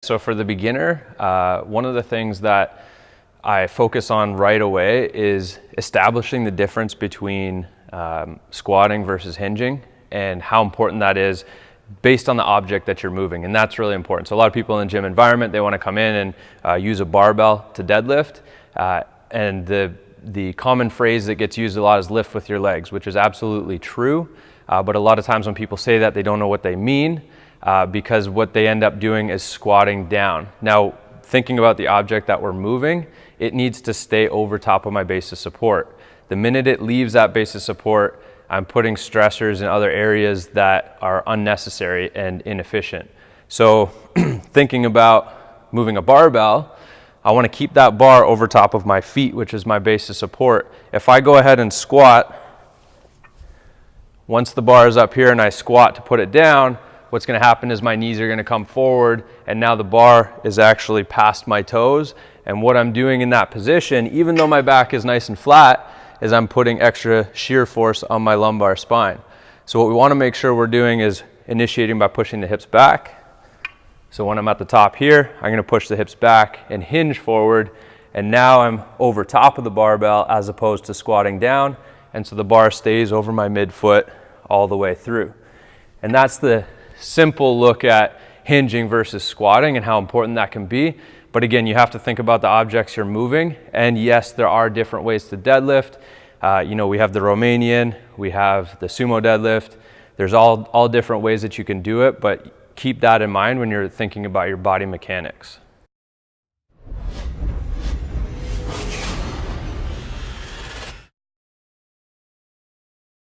So for the beginner, one of the things that I focus on right away is establishing the difference between squatting versus hinging and how important that is based on the object that you're moving. And that's really important. So a lot of people in the gym environment, they want to come in and use a barbell to deadlift. And the common phrase that gets used a lot is lift with your legs, which is absolutely true. But a lot of times when people say that, they don't know what they mean. Because what they end up doing is squatting down. Now, thinking about the object that we're moving, it needs to stay over top of my base of support. The minute it leaves that base of support, I'm putting stressors in other areas that are unnecessary and inefficient. So thinking about moving a barbell, I want to keep that bar over top of my feet, which is my base of support. If I go ahead and squat, once the bar is up here and I squat to put it down, what's going to happen is my knees are going to come forward, and now the bar is actually past my toes. And what I'm doing in that position, even though my back is nice and flat, is I'm putting extra shear force on my lumbar spine. So what we want to make sure we're doing is initiating by pushing the hips back. So when I'm at the top here, I'm going to push the hips back and hinge forward. And now I'm over top of the barbell as opposed to squatting down. And so the bar stays over my midfoot all the way through. And that's the simple look at hinging versus squatting and how important that can be. But again, you have to think about the objects you're moving. And yes, there are different ways to deadlift. We have the Romanian, we have the sumo deadlift. There's all different ways that you can do it, but keep that in mind when you're thinking about your body mechanics.